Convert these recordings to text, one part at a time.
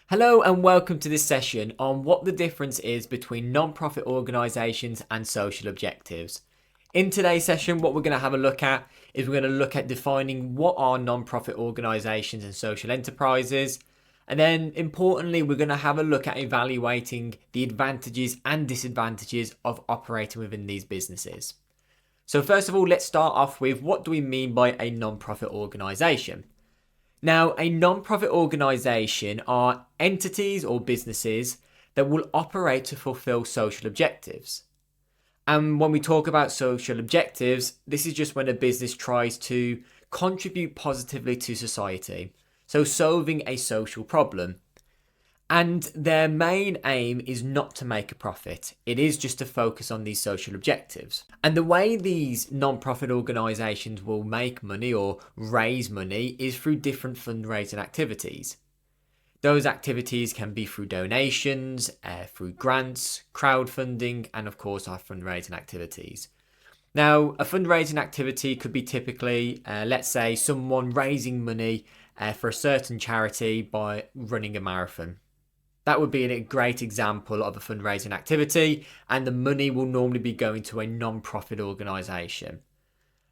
Hello and welcome to this session on what the difference is between non-profit organisations and social objectives. In today's session, what we're going to have a look at is we're going to look at defining what are non-profit organisations and social enterprises. And then importantly, we're going to have a look at evaluating the advantages and disadvantages of operating within these businesses. So first of all, let's start off with what do we mean by a non-profit organisation? Now, a non-profit organisation are entities or businesses that will operate to fulfil social objectives. And when we talk about social objectives, this is just when a business tries to contribute positively to society, so solving a social problem. And their main aim is not to make a profit. It is just to focus on these social objectives. And the way these non-profit organisations will make money or raise money is through different fundraising activities. Those activities can be through donations, through grants, crowdfunding, and of course our fundraising activities. Now, a fundraising activity could be typically, let's say, someone raising money for a certain charity by running a marathon. That would be a great example of a fundraising activity, and the money will normally be going to a non-profit organisation.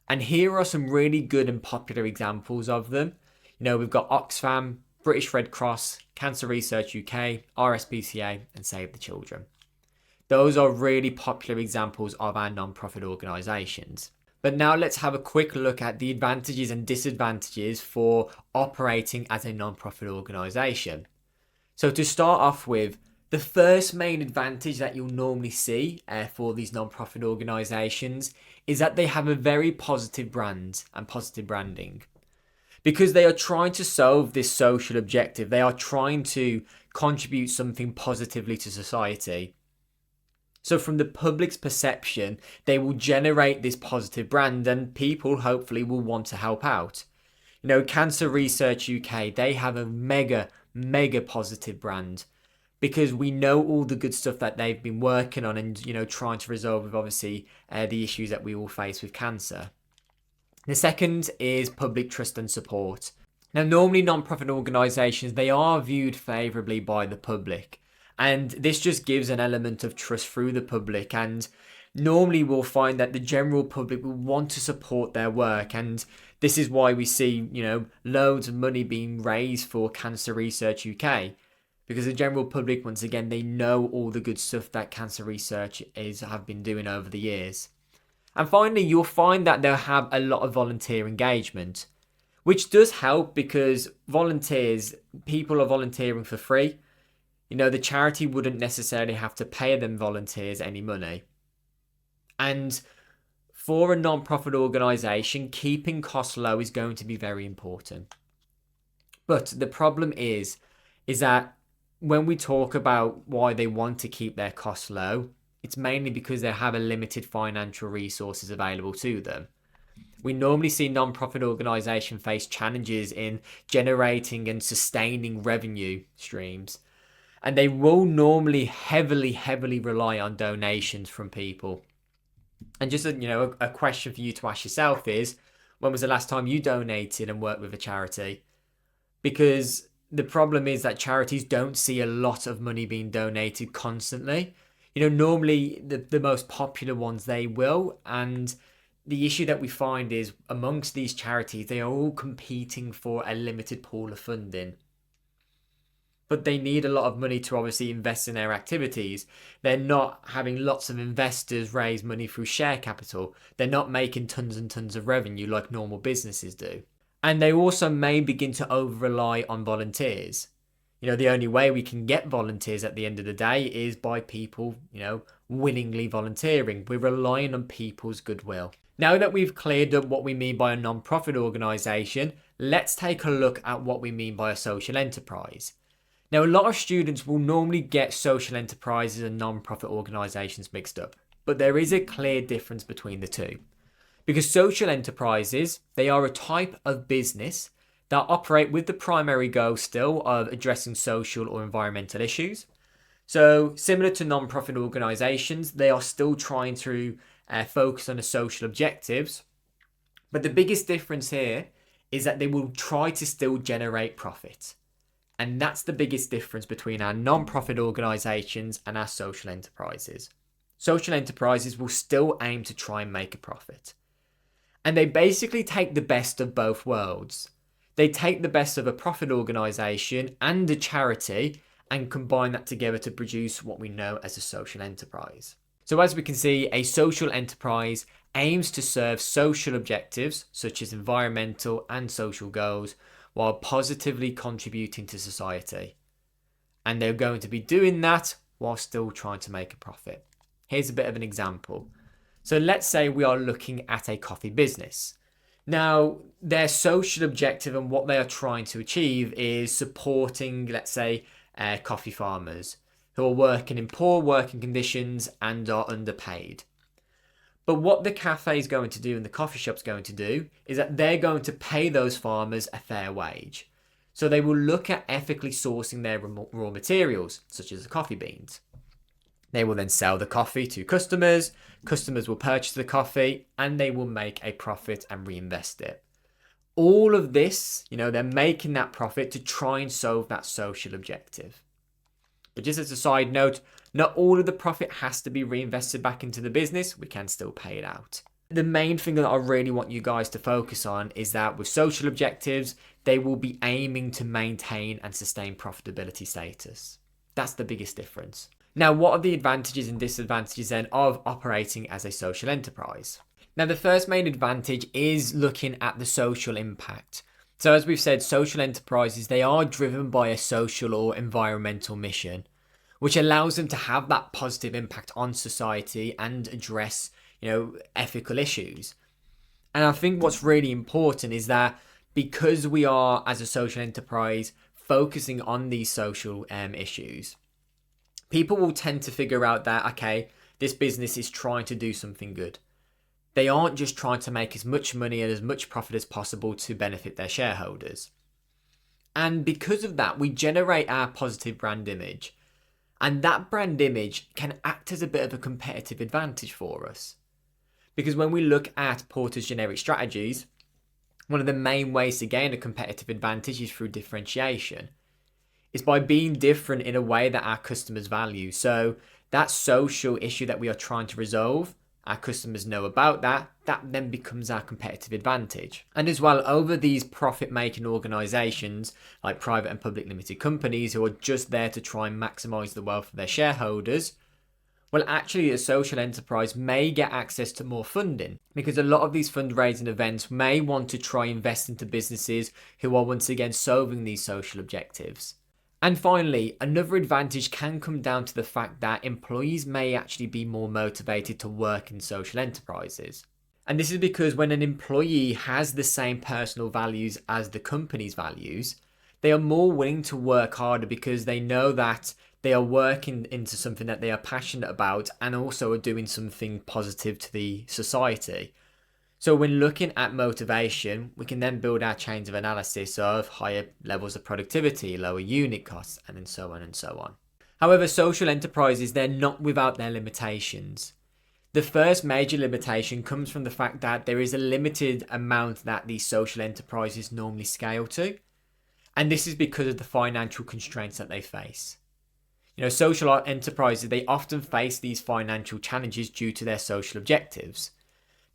And here are some really good and popular examples of them. We've got Oxfam, British Red Cross, Cancer Research UK, RSPCA, and Save the Children. Those are really popular examples of our non-profit organisations. But now let's have a quick look at the advantages and disadvantages for operating as a non-profit organisation. So to start off with, the first main advantage that you'll normally see for these non-profit organisations is that they have a very positive brand and positive branding. Because they are trying to solve this social objective, they are trying to contribute something positively to society. So from the public's perception, they will generate this positive brand and people hopefully will want to help out. Cancer Research UK, they have a mega positive brand because we know all the good stuff that they've been working on and trying to resolve with obviously the issues that we all face with cancer. The second is public trust and support. Now, normally non-profit organisations, they are viewed favourably by the public, and this just gives an element of trust through the public, and normally we'll find that the general public will want to support their work, and this is why we see, loads of money being raised for Cancer Research UK, because the general public, once again, they know all the good stuff that Cancer Research have been doing over the years. And finally, you'll find that they'll have a lot of volunteer engagement, which does help because people are volunteering for free. The charity wouldn't necessarily have to pay them volunteers any money. And for a non-profit organisation, keeping costs low is going to be very important. But the problem is that when we talk about why they want to keep their costs low, it's mainly because they have a limited financial resources available to them. We normally see non-profit organisations face challenges in generating and sustaining revenue streams. And they will normally heavily rely on donations from people. And just a question for you to ask yourself is, when was the last time you donated and worked with a charity? Because the problem is that charities don't see a lot of money being donated constantly. Normally the most popular ones, they will. And the issue that we find is amongst these charities, they are all competing for a limited pool of funding. But they need a lot of money to obviously invest in their activities. They're not having lots of investors raise money through share capital. They're not making tons and tons of revenue like normal businesses do. And they also may begin to over-rely on volunteers. The only way we can get volunteers at the end of the day is by people, willingly volunteering. We're relying on people's goodwill. Now that we've cleared up what we mean by a non-profit organisation, let's take a look at what we mean by a social enterprise. Now, a lot of students will normally get social enterprises and non-profit organisations mixed up, but there is a clear difference between the two. Because social enterprises, they are a type of business that operate with the primary goal still of addressing social or environmental issues. So similar to non-profit organisations, they are still trying to focus on the social objectives. But the biggest difference here is that they will try to still generate profit. And that's the biggest difference between our non-profit organisations and our social enterprises. Social enterprises will still aim to try and make a profit. And they basically take the best of both worlds. They take the best of a profit organisation and a charity and combine that together to produce what we know as a social enterprise. So as we can see, a social enterprise aims to serve social objectives such as environmental and social goals while positively contributing to society. And they're going to be doing that while still trying to make a profit. Here's a bit of an example. So let's say we are looking at a coffee business. Now, their social objective and what they are trying to achieve is supporting, let's say, coffee farmers who are working in poor working conditions and are underpaid. But what the cafe is going to do and the coffee shop's going to do is that they're going to pay those farmers a fair wage. So they will look at ethically sourcing their raw materials, such as the coffee beans. They will then sell the coffee to customers. Customers will purchase the coffee and they will make a profit and reinvest it. All of this, they're making that profit to try and solve that social objective. But just as a side note, not all of the profit has to be reinvested back into the business. We can still pay it out. The main thing that I really want you guys to focus on is that with social objectives, they will be aiming to maintain and sustain profitability status. That's the biggest difference. Now, what are the advantages and disadvantages then of operating as a social enterprise? Now, the first main advantage is looking at the social impact. So as we've said, social enterprises, they are driven by a social or environmental mission, which allows them to have that positive impact on society and address, ethical issues. And I think what's really important is that because we are, as a social enterprise, focusing on these social issues, people will tend to figure out that, okay, this business is trying to do something good. They aren't just trying to make as much money and as much profit as possible to benefit their shareholders. And because of that, we generate our positive brand image. And that brand image can act as a bit of a competitive advantage for us. Because when we look at Porter's generic strategies, one of the main ways to gain a competitive advantage is through differentiation. It's by being different in a way that our customers value. So that social issue that we are trying to resolve, our customers know about that then becomes our competitive advantage. And as well, over these profit-making organisations like private and public limited companies who are just there to try and maximise the wealth of their shareholders, well, actually a social enterprise may get access to more funding because a lot of these fundraising events may want to try and invest into businesses who are once again solving these social objectives. And finally, another advantage can come down to the fact that employees may actually be more motivated to work in social enterprises. And this is because when an employee has the same personal values as the company's values, they are more willing to work harder because they know that they are working into something that they are passionate about and also are doing something positive to the society. So when looking at motivation, we can then build our chains of analysis of higher levels of productivity, lower unit costs, and then so on and so on. However, social enterprises, they're not without their limitations. The first major limitation comes from the fact that there is a limited amount that these social enterprises normally scale to. And this is because of the financial constraints that they face. Social enterprises, they often face these financial challenges due to their social objectives.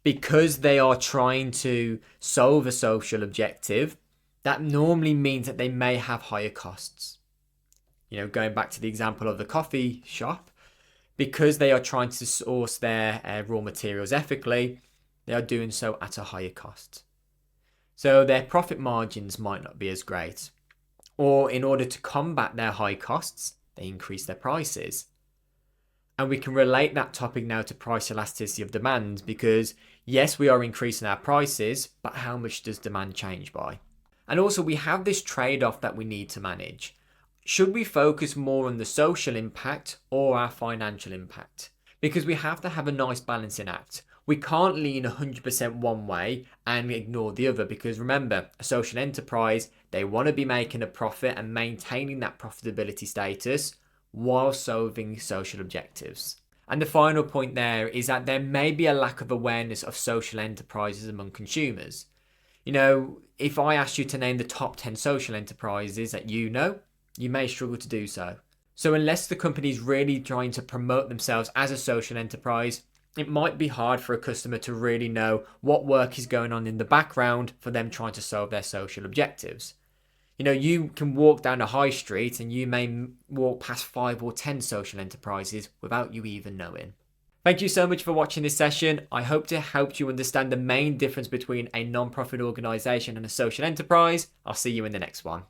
Because they are trying to solve a social objective, that normally means that they may have higher costs. Going back to the example of the coffee shop, because they are trying to source their raw materials ethically, they are doing so at a higher cost. So their profit margins might not be as great. Or in order to combat their high costs, they increase their prices. And we can relate that topic now to price elasticity of demand because yes, we are increasing our prices, but how much does demand change by? And also we have this trade-off that we need to manage. Should we focus more on the social impact or our financial impact? Because we have to have a nice balancing act. We can't lean 100% one way and ignore the other because remember, a social enterprise, they want to be making a profit and maintaining that profitability status while solving social objectives. And the final point there is that there may be a lack of awareness of social enterprises among consumers. If I asked you to name the top 10 social enterprises that you know, you may struggle to do so. So unless the company is really trying to promote themselves as a social enterprise, it might be hard for a customer to really know what work is going on in the background for them trying to solve their social objectives. You can walk down a high street and you may walk past 5 or 10 social enterprises without you even knowing. Thank you so much for watching this session. I hope to help you understand the main difference between a non-profit organisation and a social enterprise. I'll see you in the next one.